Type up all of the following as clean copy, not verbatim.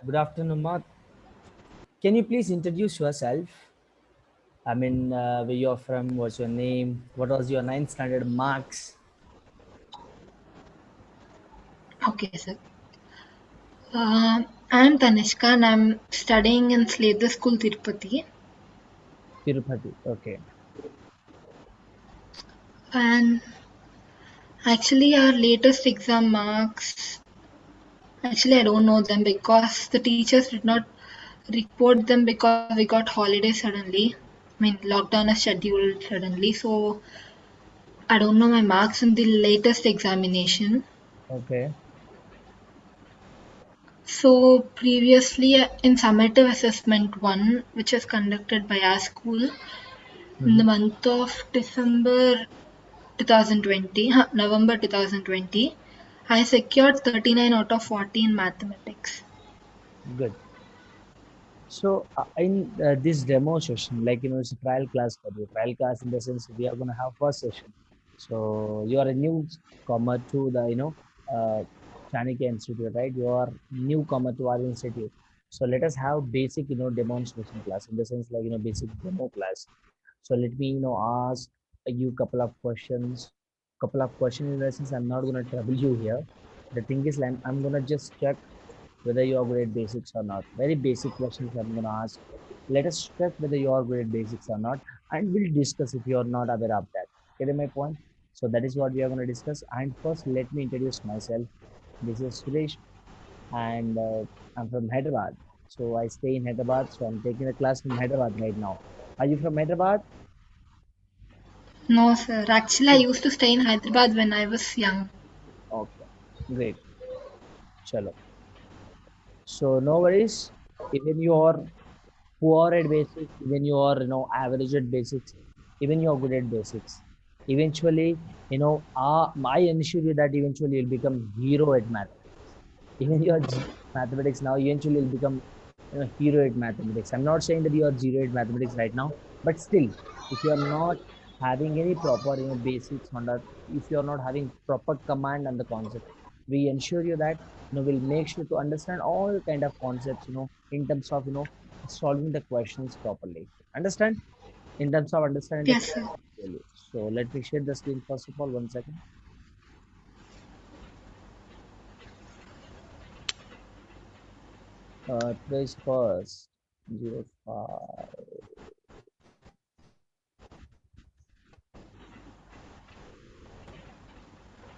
Good afternoon, Matt. Can you please introduce yourself? I mean, where you're from, what's your name, what was your ninth standard marks? Okay, sir. I'm Tanishka and I'm studying in Sledha School, Tirupati. Tirupati. Okay. And actually, our latest exam marks, actually, I don't know them because the teachers did not report them because we got holiday suddenly. I mean, lockdown is scheduled suddenly. So, I don't know my marks in the latest examination. Okay. So, previously in summative assessment 1, which was conducted by our school, in the Mm-hmm. month of December 2020, November 2020, I secured 39 out of 40 in mathematics. Good. So, in this demo session, like, it's a trial class for you. Trial class in the sense we are going to have first session. So, you are a newcomer to the, Chanakya Institute, right? You are newcomer to our institute. So, let us have basic, demonstration class in the sense like, basic demo class. So, let me, ask you couple of questions in the sense I'm not going to trouble you here. The thing is, I'm going to just check whether you are good at basics or not. Very basic questions I'm going to ask. Let us check whether you are good at basics or not, and we'll discuss if you are not aware of that. Get my point? So that is what we are going to discuss. And first, let me introduce myself. This is Suresh, and I'm from Hyderabad. So I stay in Hyderabad. So I'm taking a class from Hyderabad right now. Are you from Hyderabad? No, sir. Actually, I used to stay in Hyderabad when I was young. Okay, great. Chalo. So no worries. Even you are poor at basics, even you are, average at basics, even you are good at basics. Eventually, I ensure you that eventually you'll become hero at mathematics. Even you are mathematics now, eventually you'll become, hero at mathematics. I'm not saying that you are zero at mathematics right now, but still, if you are not having any proper, basics on that, if you are not having proper command on the concept, we ensure you that, we'll make sure to understand all kind of concepts, in terms of, solving the questions properly. Understand? In terms of understanding the Yes, sir. questions clearly. So let me share the screen first of all. 1 second. Trace first. 05.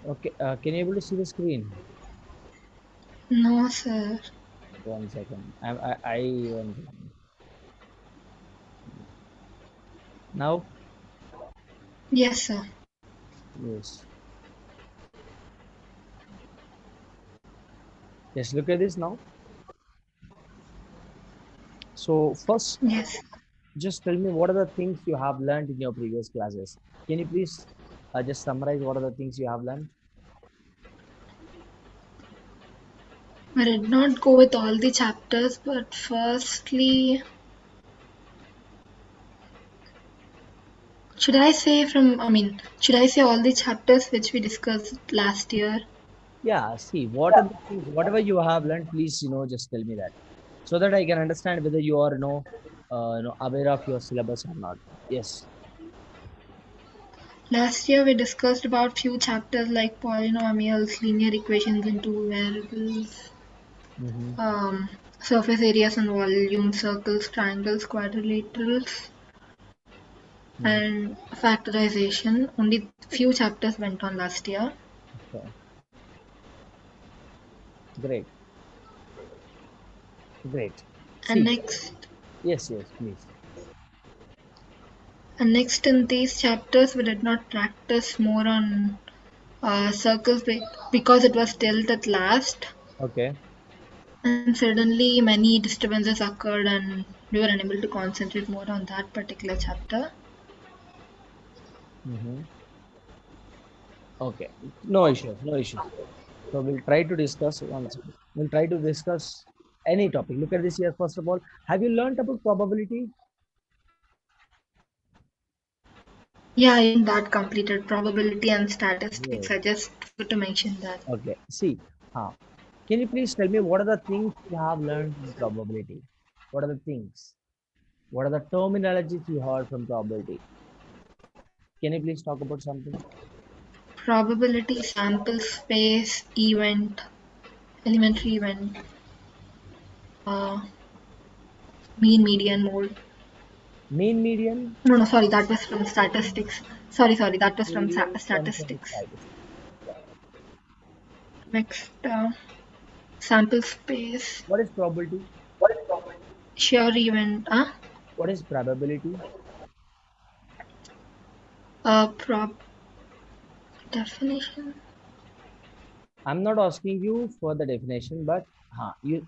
Okay. Can you able to see the screen? No, sir. 1 second. I 1 second. Now, Yes, sir. yes. Yes. Look at this now. So first, Yes. just tell me what are the things you have learned in your previous classes. Can you please just summarize what are the things you have learned? I did not go with all the chapters, but firstly, should I say all the chapters which we discussed last year? Yeah, see, what are the things, whatever you have learned, please, just tell me that so that I can understand whether you are, aware of your syllabus or not. Yes. Last year we discussed about few chapters like polynomials, linear equations in two variables, Mm-hmm. um, surface areas and volume, circles, triangles, quadrilaterals, Mm-hmm. and factorization. Only few chapters went on last year. Okay. Great. Great. And See, next, yes, yes, please. and next in these chapters we did not practice more on circles because it was dealt at last. Okay. And suddenly many disturbances occurred and we were unable to concentrate more on that particular chapter. Mm-hmm. Okay. No issues, no issues. So we'll try to discuss once. We'll try to discuss any topic. Look at this here, first of all. Have you learned about probability? Yeah, even that completed probability and statistics. Yes. I just forgot to mention that. Okay. See, Can you please tell me what are the things you have learned in probability? What are the things? What are the terminologies you heard from probability? Can you please talk about something? Probability, sample space, event, elementary event, uh, mean, median, mode. Mean median No, no, sorry, that was from statistics. Sorry, that was from variance comes from statistics. statistics. Yeah. Next, sample space, What is probability? sure event, What is probability? prop definition. I'm not asking you for the definition, but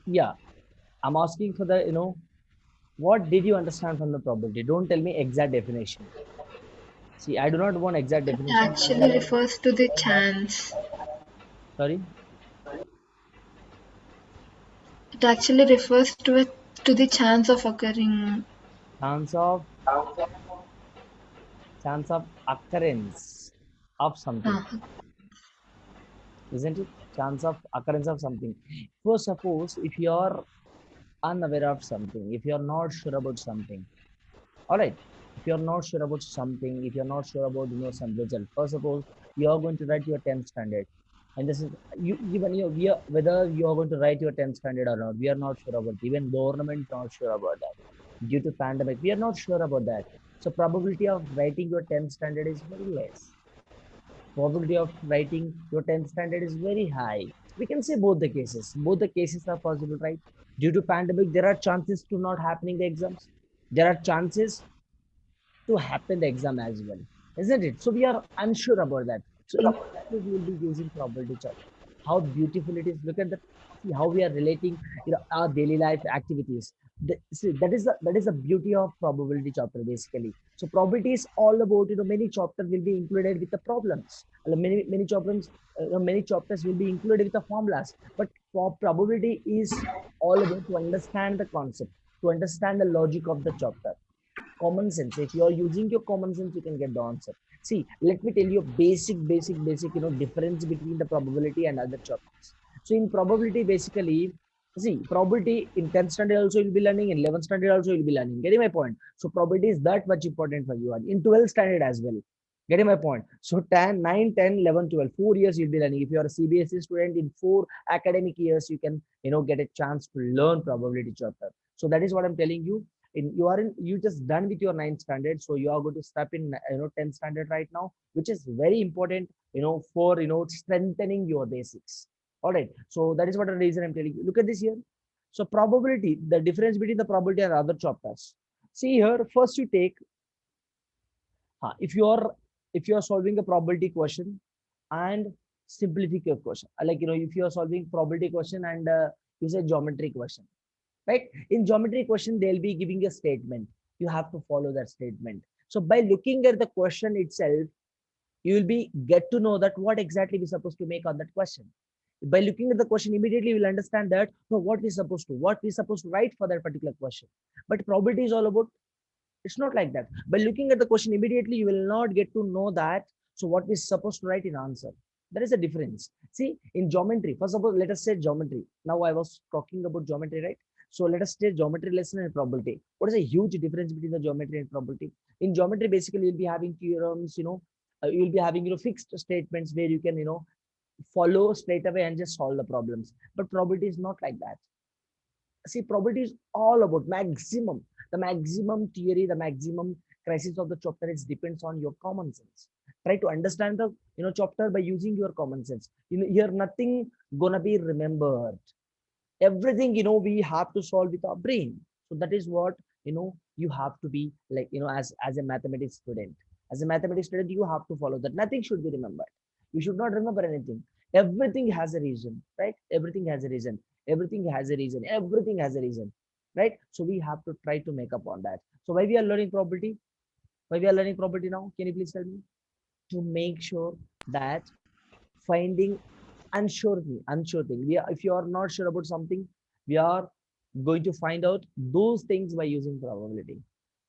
yeah, I'm asking for the, what did you understand from the probability? Don't tell me exact definition. See, I do not want exact It definition. I actually want, refers to the chance. sorry, It actually refers to it to the chance of occurring. chance of occurrence of something, Uh, isn't it? Chance of occurrence of something. For suppose if you are unaware of something, if you are not sure about something, all right. If you are not sure about something, if you are not sure about some result, first suppose you are going to write your 10th standard, and this is you even we are whether you are going to write your 10th standard or not, we are not sure about. Even government not sure about that due to pandemic. We are not sure about that. So probability of writing your 10th standard is very less. Probability of writing your 10th standard is very high. We can say both the cases. Both the cases are possible, right? Due to pandemic, there are chances to not happening the exams. There are chances to happen the exam as well, isn't it? So we are unsure about that. So in that case, we will be using probability chapter. How beautiful it is. Look at that. See how we are relating, our daily life activities. See, that is the beauty of probability chapter basically. So probability is all about many chapters will be included with the problems. Many chapters many chapters will be included with the formulas. But for probability is all about to understand the concept, to understand the logic of the chapter. Common sense. If you are using your common sense, you can get the answer. See, let me tell you a basic difference between the probability and other chapters. So in probability, basically, see, probability in 10th standard also you'll be learning, in 11th standard also you'll be learning. Getting my point? So probability is that much important for you, and in 12th standard as well. Getting my point? So 10, 9, 10, 11, 12, 4 years you'll be learning. If you are a CBSE student, in 4 academic years, you can, get a chance to learn probability chapter. So that is what I'm telling you. You just done with your ninth standard, so you are going to step in 10th standard right now, which is very important, for strengthening your basics. All right, so that is what the reason I'm telling you. Look at this here. So probability, the difference between the probability and other chapters. See here, first you take, if you are solving a probability question and simplify your question, like if you are solving probability question and you say geometry question, right? In geometry question, they'll be giving a statement. You have to follow that statement. So by looking at the question itself, you will be get to know that what exactly we're supposed to make on that question. By looking at the question, immediately you'll understand that no, what we're supposed to write for that particular question. But probability is all about, it's not like that. By looking at the question immediately, you will not get to know that. So what we're supposed to write in answer. There is a difference. See, in geometry, first of all, let us say geometry. Now I was talking about geometry, right? So let us take geometry lesson and probability. What is a huge difference between the geometry and probability? In geometry, basically, you'll be having theorems, you'll be having, fixed statements where you can, follow straight away and just solve the problems. But probability is not like that. See, probability is all about maximum. The maximum theory, the maximum crisis of the chapter, it depends on your common sense. Try to understand the chapter by using your common sense. Here nothing gonna be remembered. Everything we have to solve with our brain. So that is what you have to be like, as a mathematics student. As a mathematics student, you have to follow that. Nothing should be remembered. You should not remember anything. Everything has a reason, right? Everything has a reason. Everything has a reason. Everything has a reason, right? So we have to try to make up on that. So why we are learning probability? Why we are learning probability now? Can you please tell me? To make sure that finding unsure thing. If you are not sure about something, we are going to find out those things by using probability.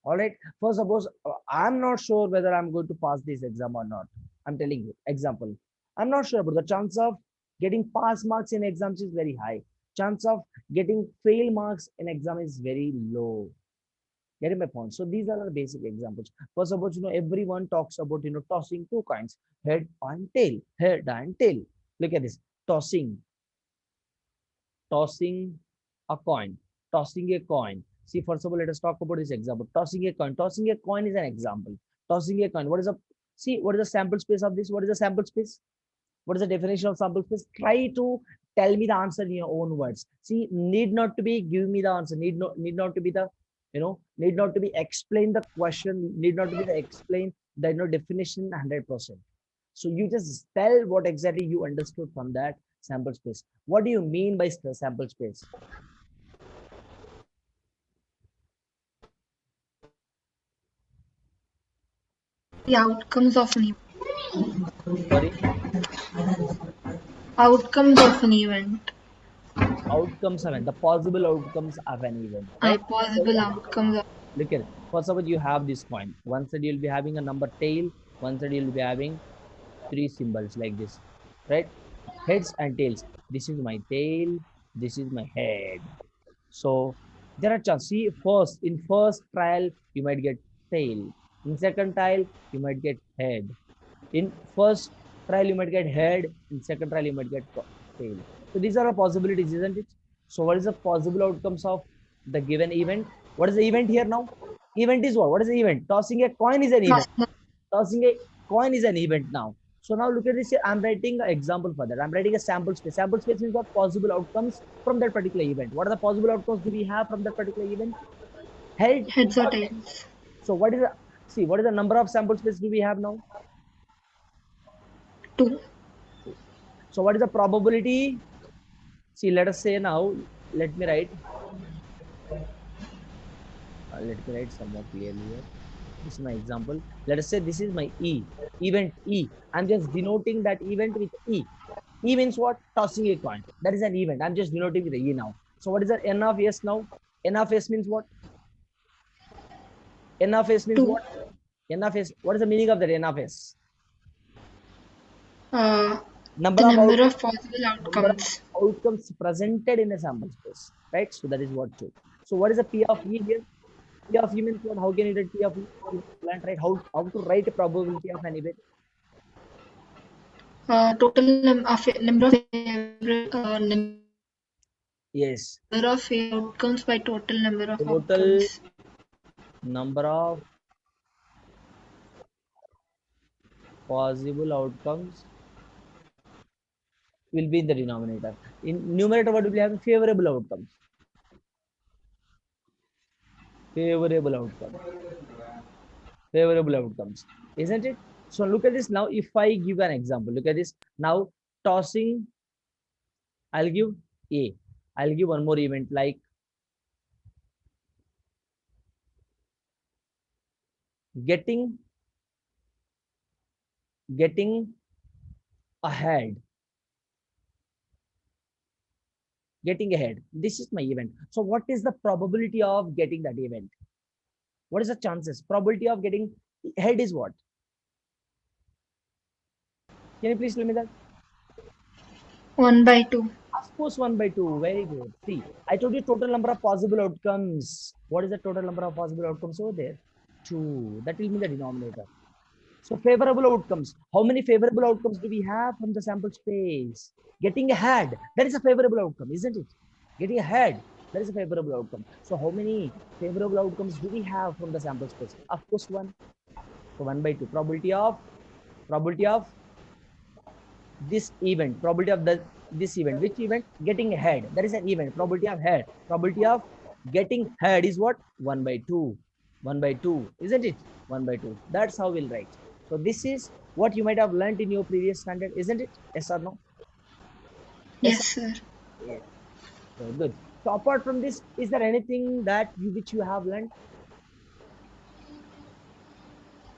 All right. First, suppose I'm not sure whether I'm going to pass this exam or not. I'm telling you, example, I'm not sure about the chance of Getting pass marks in exams is very high. Chance of getting fail marks in exam is very low. Getting my point? So these are the basic examples. First of all, everyone talks about, tossing two coins, head and tail, head and tail. Look at this, tossing, tossing a coin, tossing a coin. See, first of all, let us talk about this example. Tossing a coin. Tossing a coin is an example. Tossing a coin. What is a, see, what is the sample space of this? What is the sample space? What is the definition of sample space? Try to tell me the answer in your own words. See, need not to be give me the answer. Need not to be the, need not to be explain the question. Need not to be the explain the definition 100%. So you just tell what exactly you understood from that sample space. What do you mean by sample space? The outcomes of an Sorry, outcomes of an event. outcomes of an, the possible outcomes of an event, right? Possible outcomes of. Look at it. First of all, you have this coin. One side you'll be having a number tail. One side you'll be having three symbols like this, right? Heads and tails. This is my tail. This is my head. So there are chances. See, in first trial you might get tail. In second trial you might get head. In first trial you might get head. In second trial you might get tail. So these are the possibilities, isn't it? So what is the possible outcomes of the given event? What is the event here now? Event is what? What is the event? Tossing a coin is an event. Tossing a coin is an event now. So now look at this here. I'm writing an example for that. I'm writing a sample space. Sample space means what? Possible outcomes from that particular event. What are the possible outcomes do we have from that particular event? Heads or tails. So what is the, see, what is the number of sample space do we have now? 2. So what is the probability? See, let us say now, let me write somewhat clearly here. This is my example. Let us say this is my event E. I'm just denoting that event with E. E means what? Tossing a coin. That is an event. I'm just denoting with the E now. So what is the N of S now? N of S means what? N of S means 2. what? N of S. What is the meaning of that N of S? Number of possible outcomes. Outcomes presented in a sample space, right? So that is what 2. So what is the P of E here? P of E means what? How can you write P of E? Right? How to write a probability of an event? Total number of yes. Number of outcomes by total number of outcomes. Number of possible outcomes will be in the denominator. In numerator, what will we have? Favorable outcomes. Favorable outcomes. Favorable outcomes, isn't it? So look at this now. If I give an example, look at this now. Tossing, I'll give A. I'll give one more event like getting ahead. Getting ahead. This is my event. So what is the probability of getting that event? What is the chances? Probability of getting ahead is what? Can you please tell me that? 1/2. Of course, 1/2. Very good. See, I told you total number of possible outcomes. What is the total number of possible outcomes over there? 2. That will be the denominator. So favorable outcomes. How many favorable outcomes do we have from the sample space? Getting ahead. That is a favorable outcome, isn't it? Getting ahead. That is a favorable outcome. So how many favorable outcomes do we have from the sample space? Of course, 1. So 1/2. Probability of this event. Probability of this event. Which event? Getting ahead. That is an event. Probability of head. Probability of getting ahead is what? 1/2. 1/2. Isn't it? 1/2. That's how we'll write. So this is what you might have learned in your previous standard, isn't it? Yes or no? Yes, sir. Yes. So good. So apart from this, is there anything that which you have learned?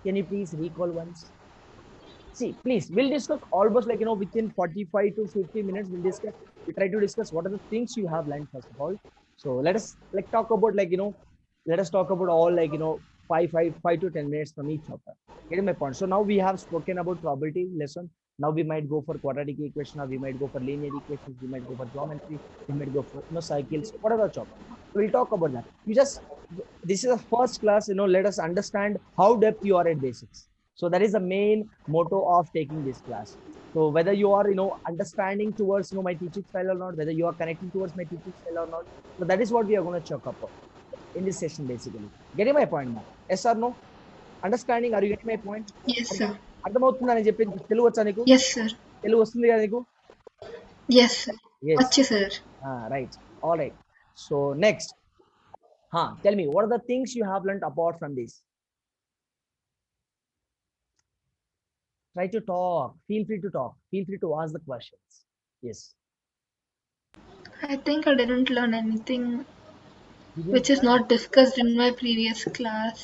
Can you please recall once? See, please, we'll discuss almost like, within 45 to 50 minutes, we'll try to discuss what are the things you have learned, first of all. So let us talk about let us talk about all 5 to 10 minutes from each chapter. Getting my point. So now we have spoken about probability lesson. Now we might go for quadratic equation, or we might go for linear equations, we might go for geometry, we might go for cycles, whatever chop. We'll talk about that. You just, this is a first class, let us understand how depth you are at basics. So that is the main motto of taking this class. So whether you are, understanding towards, my teaching style or not, whether you are connecting towards my teaching style or not. So that is what we are going to check up in this session, basically. Getting my point now? Yes or no? Understanding? Are you getting my point? Yes, sir. అర్థమవుతుందా నేను చెప్పింది? తెలుగు వచ్చా నీకు? Yes, sir. Telugu వస్తుంది కదా నీకు? Yes, sir. Yes. Okay, sir. Right. All right. So next, tell me, what are the things you have learned apart from this? Try to talk. Feel free to talk. Feel free to ask the questions. Yes. I think I didn't learn anything You didn't which is learn? not discussed in my previous class.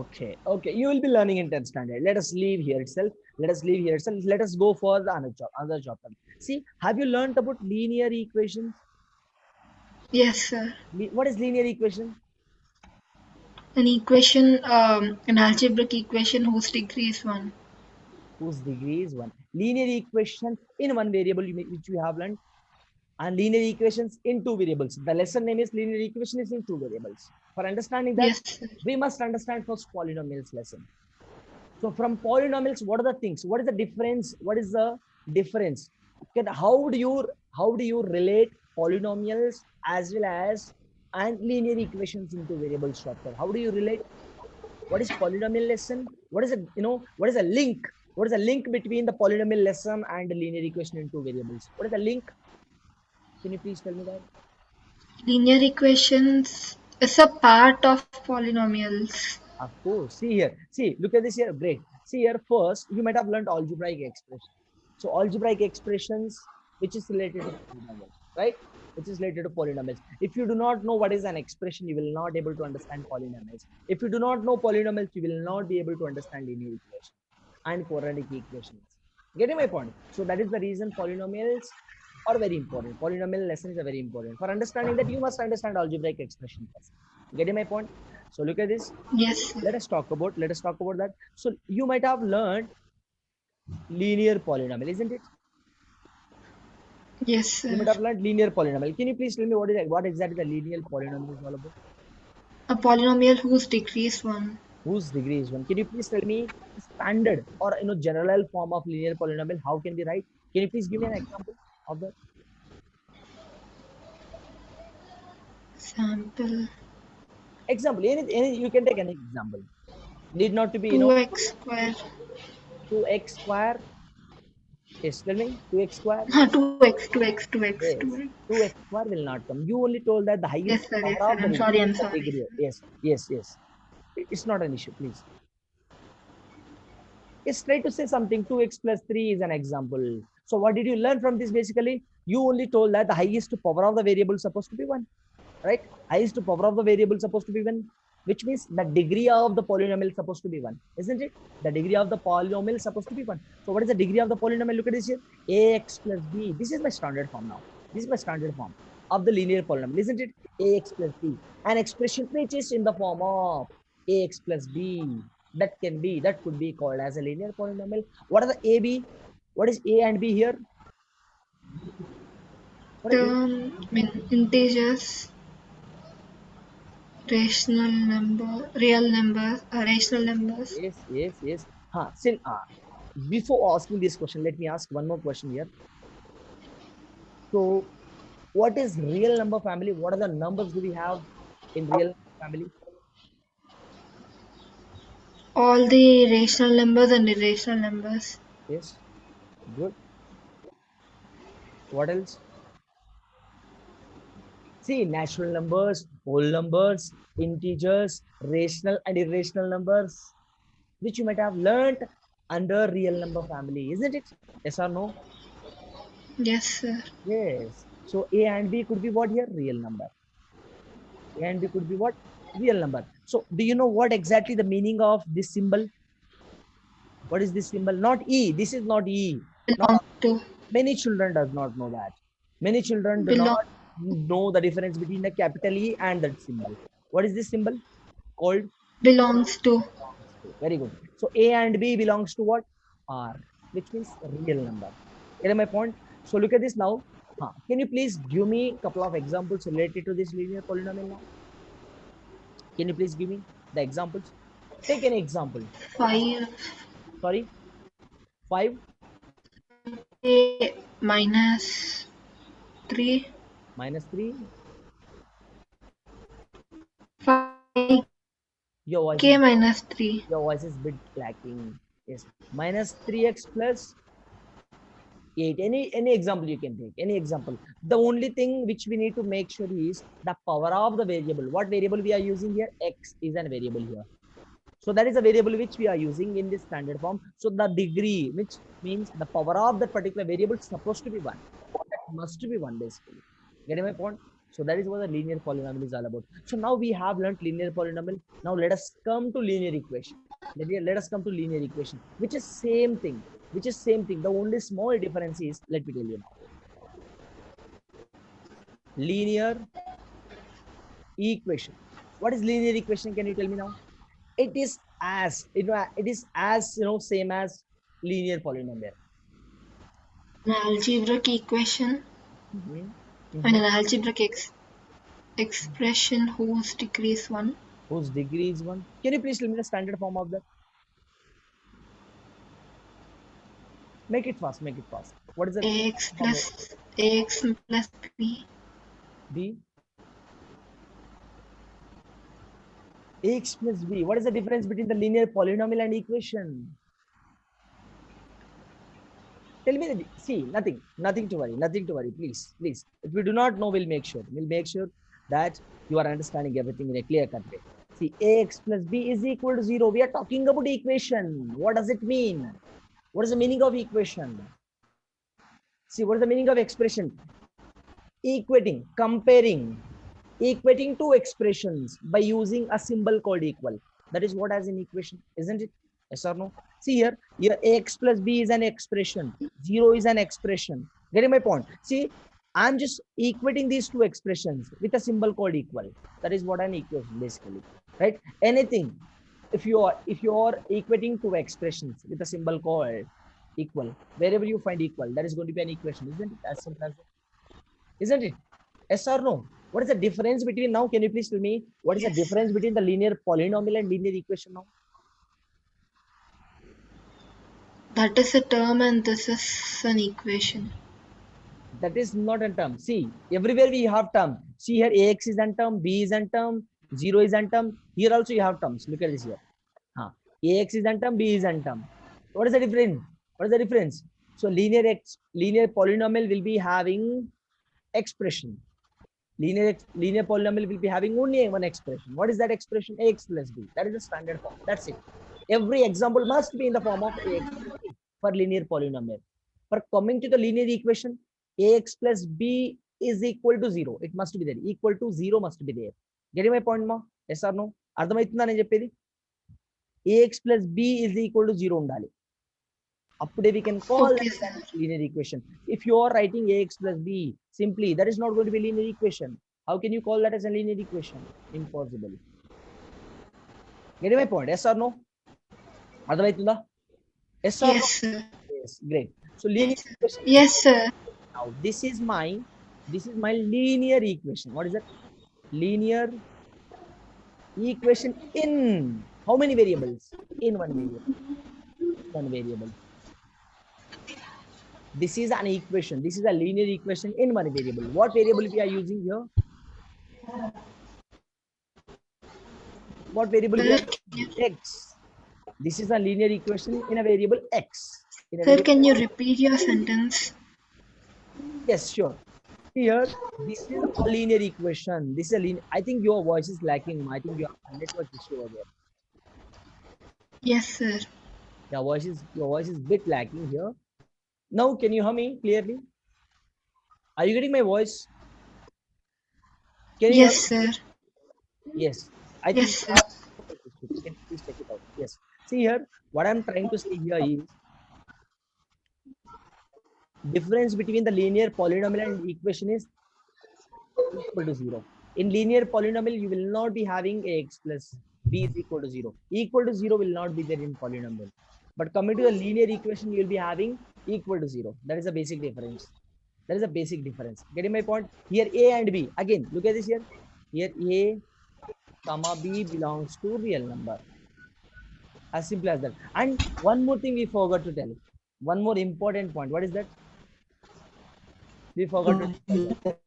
Okay. Okay. You will be learning in 10th standard. Let us leave here itself. Let us leave here itself. Let us go for the another chapter. See, have you learned about linear equations? Yes, sir. What is linear equation? An equation, an algebraic equation whose degree is 1. Whose degree is 1. Linear equation in one variable, which we have learned, and linear equations in two variables. The lesson name is linear equation is in two variables. For understanding that, Yes, sir. we must understand first polynomials lesson. So from polynomials, what are the things? What is the difference? What is the difference? Okay, how do you relate polynomials as well as and linear equations into variable structure? How do you relate? What is polynomial lesson? What is a what is a link? What is a link between the polynomial lesson and the linear equation in two variables? What is the link? Can you please tell me that? Linear equations is a part of polynomials. Of course. See here. See, look at this here. Great. See here. First, you might have learned algebraic expression. So algebraic expressions, which is related to polynomials, right? Which is related to polynomials. If you do not know what is an expression, you will not be able to understand polynomials. If you do not know polynomials, you will not be able to understand linear equations and quadratic equations. Getting my point? So that is the reason polynomials are very important. Polynomial lessons are very important. For understanding that, you must understand algebraic expression first. Getting my point? So look at this. Yes, sir. Let us talk about that. So you might have learned linear polynomial, isn't it? Yes, sir. You might have learned linear polynomial. Can you please tell me what exactly the linear polynomial is all about? A polynomial whose degree is 1. Whose degree is 1? Can you please tell me the standard or general form of linear polynomial? How can we write? Can you please give me an example of that? Sample. Example. Any you can take any example. Need not to be 2x square. 2x square. Yes, tell me 2x square. 2x. Yes, 2x square will not come. You only told that the highest Yes, sir. Yes, power sir. of the I'm sorry. I'm sorry. degree. Yes. It's not an issue, please. It's try to say something. 2x plus 3 is an example. So what did you learn from this? Basically, you only told that the highest power of the variable is supposed to be 1, right? Highest power of the variable is supposed to be 1, which means the degree of the polynomial is supposed to be 1, isn't it? The degree of the polynomial is supposed to be 1. So what is the degree of the polynomial? Look at this here. Ax plus b. This is my standard form now. This is my standard form of the linear polynomial, isn't it? Ax plus b. An expression which is in the form of ax plus b. That could be called as a linear polynomial. What are the a, b? What is a and b here? What are Integers, rational numbers. Yes. Still, before asking this question, let me ask one more question here. So, what is real number family? What are the numbers do we have in real family? All the rational numbers and irrational numbers. Yes, good. What else? See, natural numbers, whole numbers, integers, rational and irrational numbers, which you might have learned under real number family, isn't it? Yes or no? Yes, sir. Yes. So A and B could be what here? Real number. A and B could be what? Real number. So do you know what exactly the meaning of this symbol? What is this symbol? Not E. This is not E. Belong to. Many children does not know that. Many children do Belong. not know the difference between the capital E and that symbol. What is this symbol called? Belongs to. Very good. So A and B belongs to what? R. which means real number. Get my point? So look at this now. Can you please give me a couple of examples related to this linear polynomial now? Can you please give me the examples? Take any example. 5 Sorry, 5 minus 3. minus 3. 5k Your voice is minus 3. bit lacking. Yes, minus 3x plus 8. Any example you can take. Any example. The only thing which we need to make sure is the power of the variable. What variable we are using here? X is a variable here. So that is a variable which we are using in this standard form. So the degree, which means the power of that particular variable, is supposed to be 1. That must be 1 basically. Getting my point? So that is what the linear polynomial is all about. So now we have learned linear polynomial. Now let us come to linear equation. Let us come to linear equation, which is same thing. The only small difference is, let me tell you now. Linear equation. What is linear equation? Can you tell me now? It is as same as linear polynomial. An algebraic equation. Mm-hmm. And an algebraic expression whose degree is 1. Whose degree is 1. Can you please tell me the standard form of that? Make it fast. What is the ax plus b. B. Ax plus b. What is the difference between the linear polynomial and equation? Tell me see, nothing to worry, please. If we do not know, we'll make sure that you are understanding everything in a clear cut way. See, ax plus b is equal to 0. We are talking about equation. What does it mean? What is the meaning of equation? See, what is the meaning of expression? Comparing two expressions by using a symbol called equal. That is what as an equation, isn't it? Yes or no? See here ax plus b is an expression, 0 is an expression. Getting my point? See, I'm just equating these two expressions with a symbol called equal. That is what an equation basically, right? Anything, if you are equating two expressions with a symbol called equal, wherever you find equal, that is going to be an equation, isn't it? As simple as that. Isn't it? Yes or no? What is the difference between now? Can you please tell me what is the difference between the linear polynomial and linear equation now? That is a term and this is an equation. That is not a term. See, everywhere we have term. See here, ax is an term, b is an term, 0 is an term. Here also you have terms. Look at this here. Ax is an term, b is an term. What is the difference? So linear polynomial will be having expression. Linear polynomial will be having only one expression. What is that expression? Ax plus b. That is the standard form. That's it. Every example must be in the form of ax plus b for linear polynomial. For coming to the linear equation, ax plus b is equal to 0. It must be there. Equal to 0 must be there. Getting my point, ma? Yes or no? అర్థమవుతుందా నేను చెప్పేది? ax plus b is equal to 0 ఉండాలి. Appude we can call that linear equation. If you are writing ax plus b simply, that is not going to be linear equation. How can you call that as a linear equation? Impossible. Getting my point? Yes or no? అర్థమవుతుందా? Yes or no? Sir. Yes, great. So linear equation. Yes, sir. Now this is my linear equation. What is that? Linear equation in how many variables? In one variable. This is an equation. This is a linear equation in one variable. What variable we are using here? What variable we are using? X. This is a linear equation in a variable x. Sir, can you repeat your sentence? Yes, sure. Here, this is a linear equation. This is a linear. I think your voice is lacking. I think you have a network issue over there. Yes, sir. Your voice is a bit lacking here. Now, can you hear me clearly? Are you getting my voice? Can you yes, sir. Yes. I think yes, sir. You can please check it out. Yes. See here, what I'm trying to say here is difference between the linear polynomial and equation is equal to 0. In linear polynomial, you will not be having ax plus b is equal to 0. Equal to 0 will not be there in polynomial. But coming to the linear equation, you will be having equal to 0. That is a basic difference. That is a basic difference. Getting my point? Here A and B. Again, look at this here. Here A comma B belongs to real number. As simple as that. And one more thing we forgot to tell. One more important point. What is that? We forgot to tell that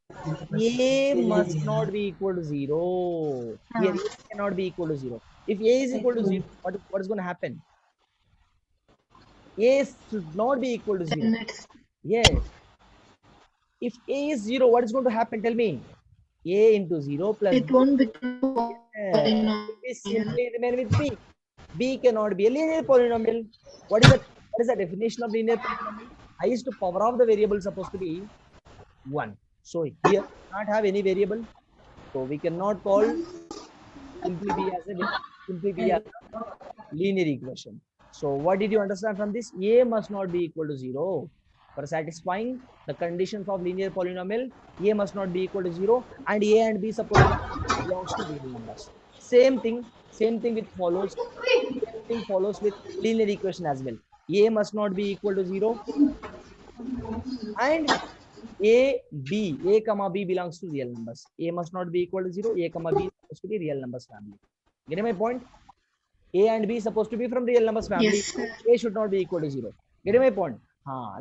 A must not be equal to 0. Here A cannot be equal to 0. If A is equal to 0, what is going to happen? A should not be equal to 0. Yes. If A is 0, what is going to happen? Tell me. A into 0 plus it B. won't become It will simply remain with B. B cannot be a linear polynomial. What is the definition of linear polynomial? Highest power of the variable supposed to be 1. So here we not have any variable. So we cannot call simply B as a linear equation. So what did you understand from this? A must not be equal to 0. For satisfying the conditions of linear polynomial, A must not be equal to 0 and A and B supposed to belongs to real numbers. Same thing follows with linear equation as well. A must not be equal to 0 and A comma B belongs to real numbers. A must not be equal to 0. A comma B is supposed to be real numbers family. Getting my point? A and B is supposed to be from real numbers family. Yes, sir. A should not be equal to 0. Getting my point?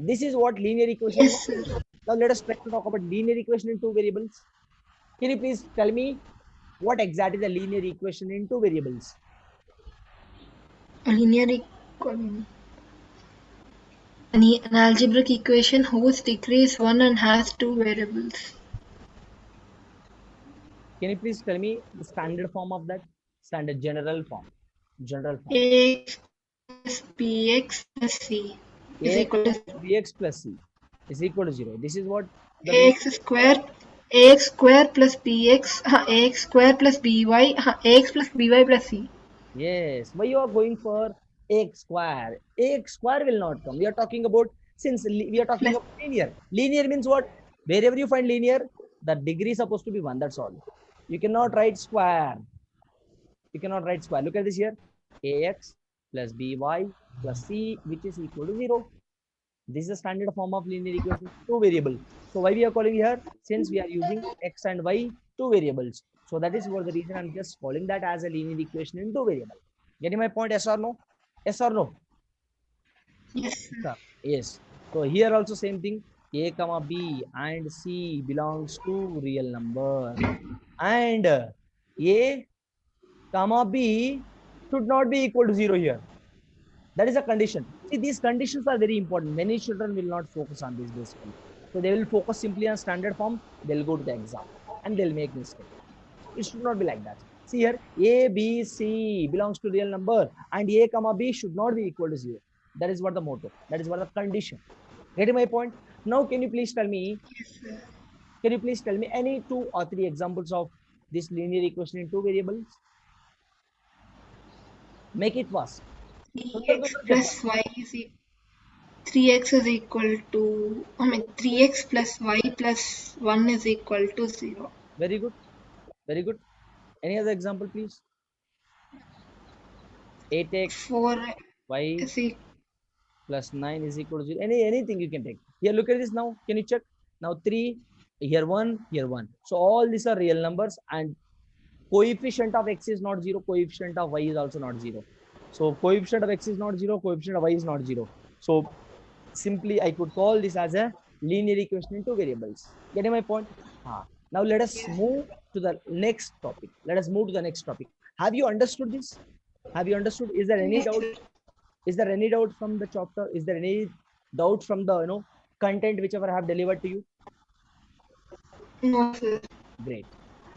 This is what linear equation is. Yes, sir. Now let us try to talk about linear equation in two variables. Can you please tell me what exactly the linear equation in two variables? A linear equation. An algebraic equation whose degree is 1 and has two variables. Can you please tell me the standard form of that? Standard general form. Ax plus bx plus c is equal to bx plus c is equal to 0. This is what ax square plus bx ax square plus by ax plus by plus c. Yes, why you are going for x square? X square will not come. We are talking about, since we are talking about linear. Linear means what? Wherever you find linear, the degree is supposed to be 1. That's all. You cannot write square. You cannot write square. Look at this here. Ax plus by plus c, which is equal to 0. This is the standard form of linear equation, two variable. So why we are calling here? Since we are using x and y, two variables. So that is for the reason I'm just calling that as a linear equation in two variable. Getting my point? Yes or no? Yes or no? Yes, sir. Yes. So here also same thing. A comma B and C belongs to real number. And A comma B should not be equal to 0 here. That is a condition. See, these conditions are very important. Many children will not focus on this basically. So they will focus simply on standard form. They'll go to the exam and they'll make mistake. It should not be like that. See here, A, B, C belongs to real number and A comma B should not be equal to 0. That is what the motto. That is what the condition. Getting my point? Now, can you please tell me? Yes, sir. Can you please tell me any 2 or 3 examples of this linear equation in two variables? Make it fast. 3x plus y is 3x is equal to 3x plus y plus 1 is equal to 0. Very good. Very good. Any other example, please? 8x 4y plus 9 is equal to 0. Anything you can take. Here, look at this now. Can you check? Now 3, here 1, here 1. So all these are real numbers and coefficient of x is not 0. Coefficient of y is also not 0. So coefficient of x is not 0. Coefficient of y is not 0. So simply I could call this as a linear equation in two variables. Getting my point? Now let us move to the next topic. Have you understood this? Have you understood? Is there any doubt? Is there any doubt from the chapter? Is there any doubt from the content whichever I have delivered to you? No, sir. Great.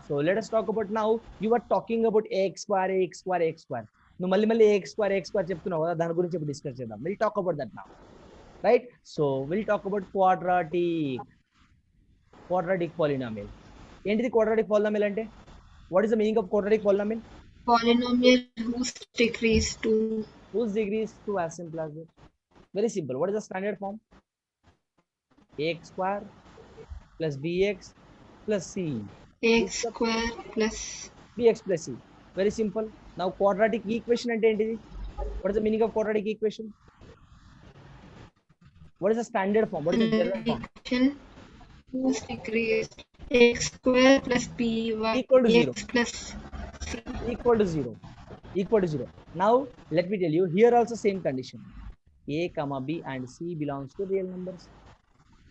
So let us talk about now. You are talking about x square. No, malli x square చెప్తున్నావు కదా, దాని గురించి ఇప్పుడు discuss చేద్దాం. We'll talk about that now. Right? So we'll talk about quadratic polynomial. ఏంటిది quadratic polynomial అంటే? What is the meaning of quadratic polynomial? Polynomial whose degree is 2. Whose degree is 2? As simple as it. Very simple. What is the standard form? Ax square plus bx plus c. Ax square plus bx plus c. Very simple. Now quadratic equation అంటే ఏంటిది? What is the meaning of quadratic equation? What is the standard form? What is the general form? Equation whose degree is x square plus by Equal to 0. x plus c. Equal to 0. Equal to 0. Now, let me tell you, here also same condition. A, comma B and C belongs to real numbers.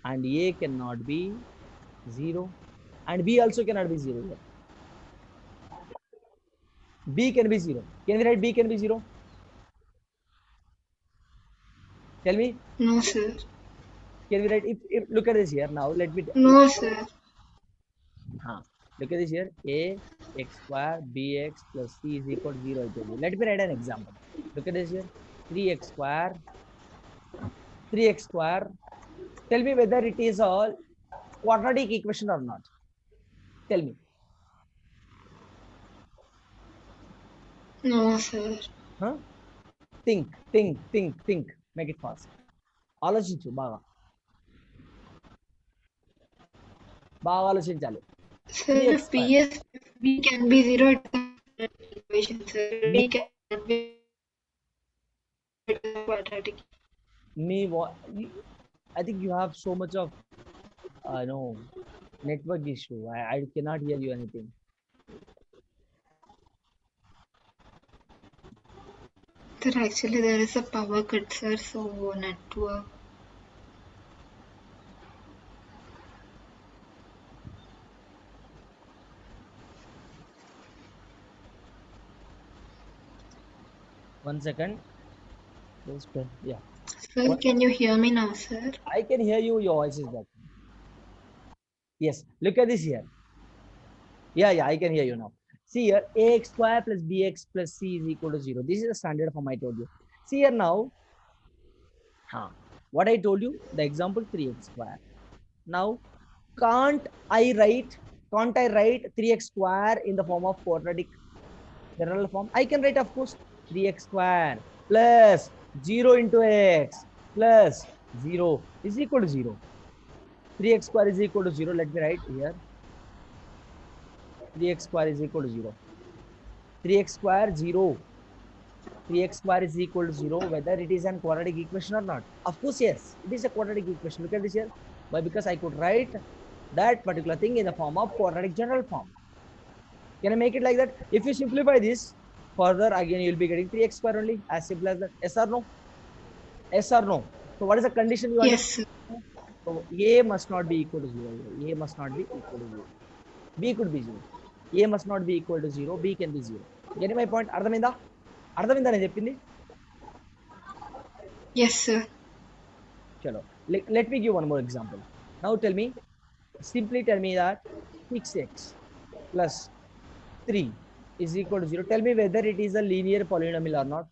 And A cannot be 0. And B also cannot be 0 here. B can be 0. Can we write B can be 0? Tell me. No, sir. Can we write, if look at this here now, let me, No, sir. look at this here, A x square bx plus c is equal to 0, I told you. Let me write an example. Look at this here, 3x square, 3x square. Tell me whether it is a quadratic equation or not. Tell me. No, sir. Huh? Think. Make it fast. ఆలోచించు బాగా ఆలోచించాలి. Sir, if B can be 0, it's a equation, sir. B cannot be quadratic. I think you have so much of no network issue. I cannot hear you anything. Sir, actually there is a power cut, sir, so network. One second. Yeah. Sir, can you hear me now, sir? I can hear you. Your voice is back. Yes. Look at this here. Yeah, I can hear you now. See here, ax square plus bx plus c is equal to 0. This is the standard form I told you. See here now. What I told you, the example 3x square. Now, can't I write 3x square in the form of quadratic general form? I can write, of course, 3x square plus 0 into x plus 0 is equal to 0. 3x square is equal to 0. Let me write here. 3x square is equal to 0. 3x square 0. 3x square is equal to 0, whether it is an quadratic equation or not. Of course, yes, it is a quadratic equation. Look at this here. But because I could write that particular thing in the form of quadratic general form. Can I make it like that? If you simplify this further, again, you will be getting 3x square only, as simple as that. Yes or no? Yes or no? So what is the condition you Yes. So A must not be equal to 0. A must not be equal to 0. B could be 0. A must not be equal to 0. B can be 0. Getting my point? అర్థమైందా నేను చెప్పింది? Yes, sir. Chalo. Let me give one more example. Now simply tell me that 6x plus 3 is equal to 0. Tell me whether it is a linear polynomial or not.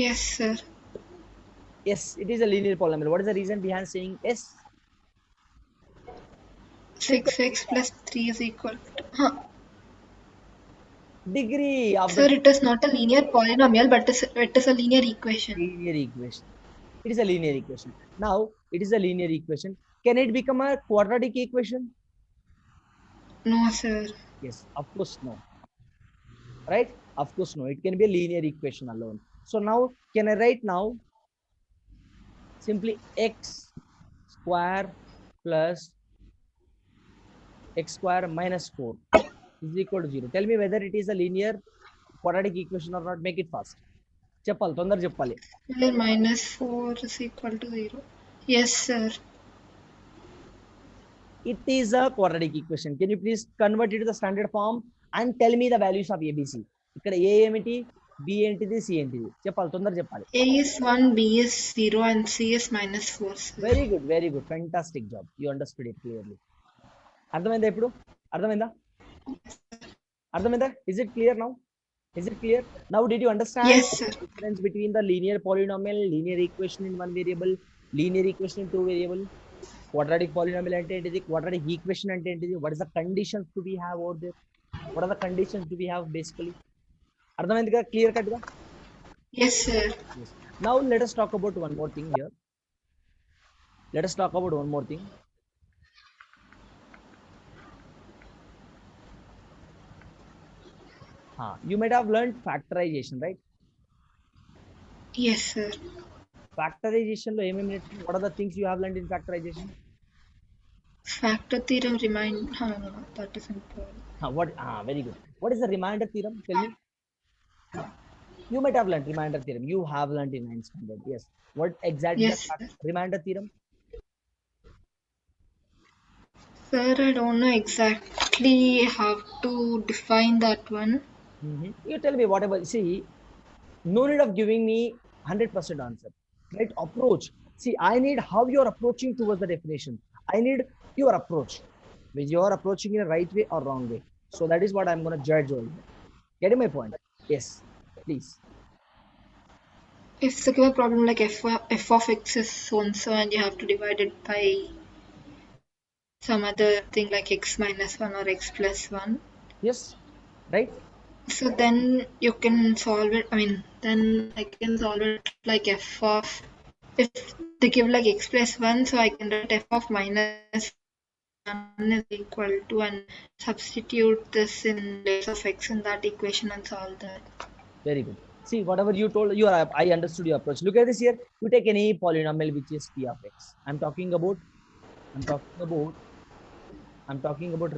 Yes, sir. Yes, it is a linear polynomial. What is the reason behind saying yes? 6x plus 3 is equal to... Degree of Sir, it is not a linear polynomial, but it is a linear equation. Linear equation. It is a linear equation. Now, it is a linear equation. Can it become a quadratic equation? No, sir. Yes, of course no. Right? Of course no. It can be a linear equation alone. So now, can I write now simply x square plus x square minus 4 is equal to 0. Tell me whether it is a linear quadratic equation or not. Make it fast. Cheppali, tondar cheppali. Minus 4 is equal to 0. Yes, sir. It is a quadratic equation. Can you please convert it to the standard form and tell me the values of ABC? ఇక్కడ A ఏమిటి, B ఏంటిది, C ఏంటిది చెప్పాలి, తొందర చెప్పాలి. A is 1, B is 0 and C is minus 4. Sir. Very good. Fantastic job. You understood it clearly. అర్థమైందా ఇప్పుడు? అర్థమైందా? Is it clear now? Is it clear? Now did you understand? Yes, sir. The difference between the linear polynomial, linear equation in one variable, linear equation in two variable, quadratic polynomial ante entithi, quadratic equation ante entithi, what is the conditions do we have over there? What are the conditions do we have basically? అర్థమైంది కదా, clear cut గా? Yes, sir. Yes. Now let us talk about one more thing here. You might have learned factorization, right? Yes, sir. Factorization lo em నేర్చుకున్నావు? What are the things you have learned in factorization? Factor theorem remind. No, that is important. Very good. What is the remainder theorem? Tell me. You might have learned remainder theorem. You have learned in 9th standard. Yes. What exactly Yes, the sir. remainder theorem? Sir, I don't know exactly how to define that one. You tell me whatever. See, no need of giving me 100% answer. Right? Approach. See, I need how you are approaching towards the definition. I need your approach. Which you are approaching in a right way or wrong way. So that is what I'm going to judge over here. Getting my point? Yes. Please. If the given problem like f of x is so and so, and you have to divide it by some other thing like x minus 1 or x plus 1. Yes. Right? So then you can solve it. I mean, then I can solve it like f of, if they give like x plus 1, so I can write f of minus 1 is equal to, and substitute this in place of x in that equation and solve that. Very good. See, whatever you told, I understood your approach. Look at this here. You take any polynomial which is p of x. I'm talking about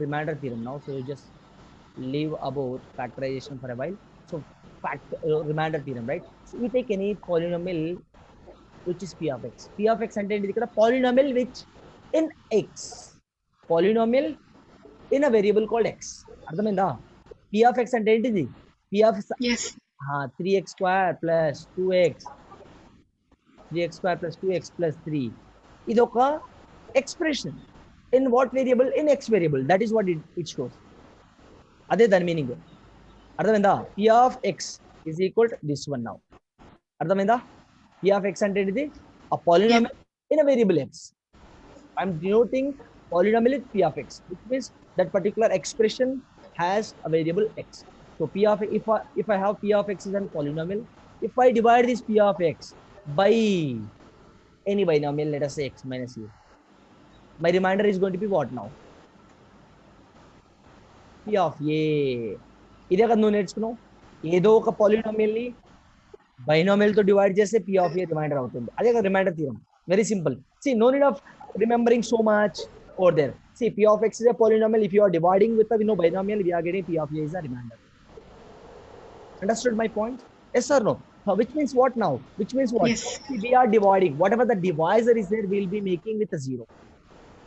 remainder theorem now. So you just leave about factorization for a while. So remainder theorem, right? So you take any polynomial which is p of x. P of x అంటే ఏంటిది ఇక్కడ polynomial which in x. Polynomial in a variable called x. అర్థమైందా? P of x అంటే ఏంటిది? P of Yes. 3x square plus 2x 3x square plus 2x plus 3 ఇది ఒక expression in what variable? In x variable. That is what it shows. అదే దాని meaning. అర్థమైందా? P of x is equal to this one now. అర్థమైందా? P of x అంటే ఏంటిది? A polynomial in a variable x. I'm denoting polynomial with P of x, which means that particular expression has a variable x. So P of if I have P of x is a polynomial, if I divide this P of x by any binomial, let us say x minus a, my remainder is going to be what now? P of a. ఇదే కదా నువ్వు నేర్చుకున్నావు. ఏదో ఒక polynomial ని binomial తో divide చేస్తే P of a reminder అవుతుంది. అదే కదా remainder theorem. Very simple. See, no need of remembering so much over there. See, P of x is a polynomial. If you are dividing with a binomial, we are getting P of a is a remainder. Understood my point? Yes or no? Which means what now? Which means what? Yes. See, we are dividing. Whatever the divisor is there, we'll be making with a 0.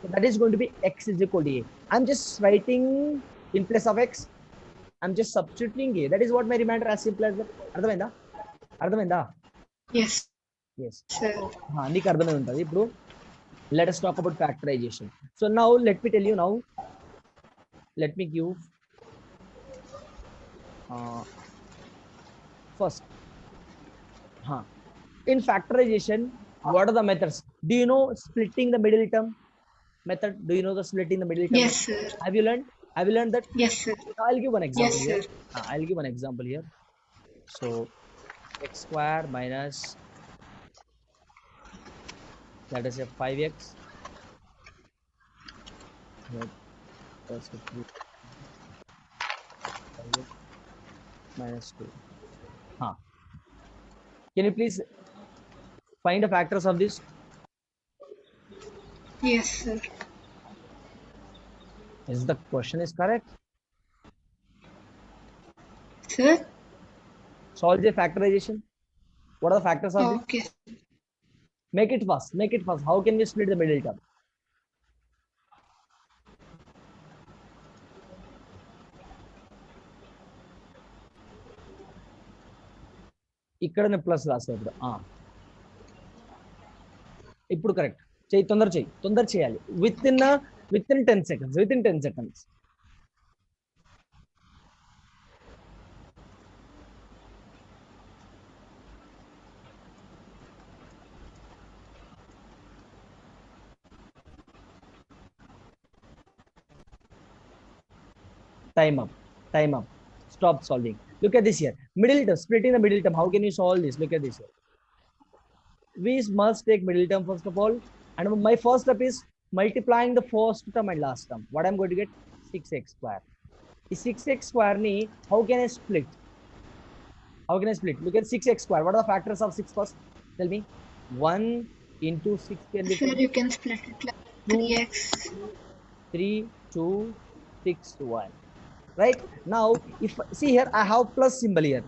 So that is going to be x is equal to a. I'm just writing in place of x. I'm just substituting a. That is what my remainder as simple as that. అర్థమైందా? అర్థమైందా? Yes. Yes. Sir. నీకు అర్థమై ఉంటుంది. ఇప్పుడు let us talk about factorization. So now let me tell you now. Let me give first. In factorization, what are the methods? Do you know splitting the middle term method? Do you know the splitting the middle term? Yes, sir. Have you learned that? Yes, sir. I'll give one example Yes, here. sir. I'll give one example here. So x square minus, let us say 5x minus 2. Can you please find the factors of this? Yes, sir. Is the question is correct? Sir? Solve the factorization. What are the factors of this? Okay. Make it fast. Make it fast. How can we split the middle term? ఇక్కడ నేను plus రాస్తా ఇప్పుడు correct చెయ్యి, తొందర చేయాలి. With in 10 seconds. Time up. Stop solving. Look at this here. Middle term, splitting the middle term. How can you solve this? Look at this here. We must take middle term first of all. And my first step is multiplying the first term and last term. What I'm going to get? 6x square. ఈ 6x square ని how can I split? How can I split? Look at 6x square. What are the factors of 6 first? Tell me. 1 into 6 can Sir, become you can split it like 2, 3x. 3, 2, 6, 1. Right? Now, if see here, I have plus symbol here.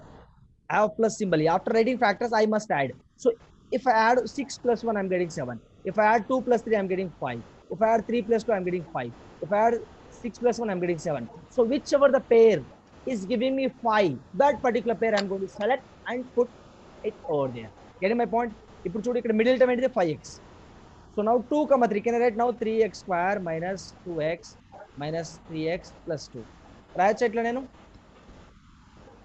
I have plus symbol here. After writing factors, I must add. So if I add 6 plus 1, I'm getting 7. If I add 2 plus 3, I'm getting 5. If I add 3 plus 2, I'm getting 5. If I add 6 plus 1, I'm getting 7. So whichever the pair is giving me 5, that particular pair I'm going to select and put it over there. Getting my point? ఇప్పుడు చూడు ఇక్కడ middle term ఏంటిది 5x. So now 2, 3 can I write now 3x square minus 2x minus 3x plus 2. రాయొచ్చు ఎట్లా నేను?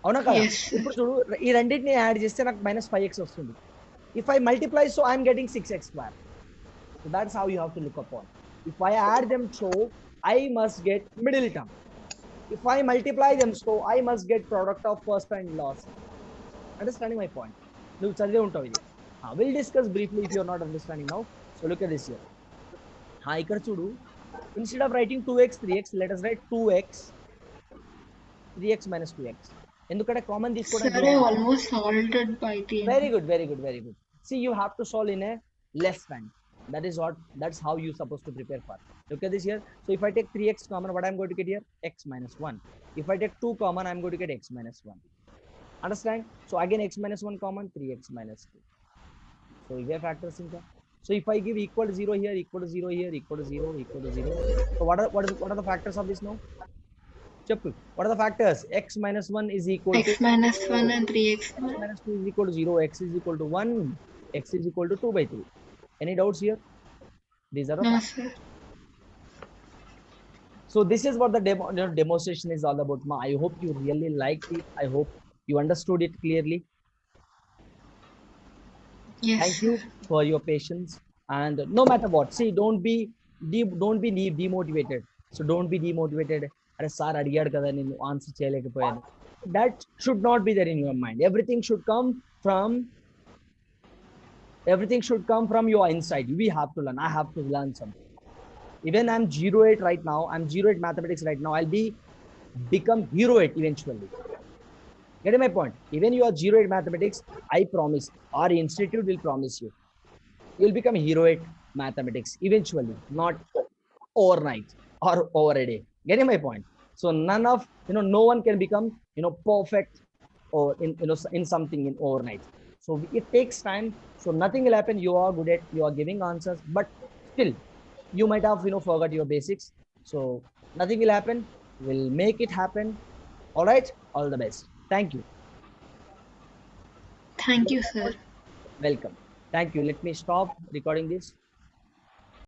అవునా కదా? Yes, sir. ఇప్పుడు చూడు ఈ రెండింటిని యాడ్ చేస్తే నాకు -5x వస్తుంది. If I multiply, so I'm getting 6x square. So that's how you have to look upon. If I add them, so I must get middle term. If I multiply them, so I must get product of first and last. Understanding my point? నువ్వు చదివే ఉంటావు ఇది. We'll discuss briefly if you're not understanding now. So look at this here. ఇక్కడ చూడు, instead of writing 2x 3x, let us write 2x 3x minus 2x. ఎందుకంటే common Sir, తీసుకోవడానికి I almost solved it by the end. very good, very good, very good. See, you have to solve in a less time. That's how you supposed to prepare for. Look at this here. So if I take 3x common, what I'm going to get here? X minus 1. If I take 2 common, I'm going to get x minus 1. Understand? So again x minus 1 common, 3x minus 2. So we have factors in there. So if I give equal to 0 here, equal to 0 here, equal to 0, equal to 0. So what are the factors of this now? Cheppu. What are the factors? X minus 1 is equal to X minus 1 and 3x. x minus 2 is equal to 0, x is equal to 1, x is equal to 2 by 3. Any doubts here? These are the No, factors. sir. So this is what the demonstration is all about. I hope you really liked it. I hope you understood it clearly. Yes, Thank sir. you for your patience. And no matter what, see, don't be demotivated. So don't be demotivated. అరే sir అడిగాడు కదా నేను answer చేయలేకపోయాను. That should not be there in your mind. Everything should come from your inside. We have to learn. I have to learn something. Even I'm 08 right now. I'm 08 mathematics right now. I'll become hero 8 eventually. Getting my point? Even you are 08 mathematics, I promise, our institute will promise you. You'll become hero 8 mathematics eventually, not overnight or over a day. Getting my point? So none of, no one can become, perfect or in something in overnight. So it takes time. So nothing will happen. You are good at, you are giving answers, but still you might have, forgot your basics. So nothing will happen. We'll make it happen. All right. All the best. Thank you. Thank you, sir. Welcome. Thank you. Let me stop recording this.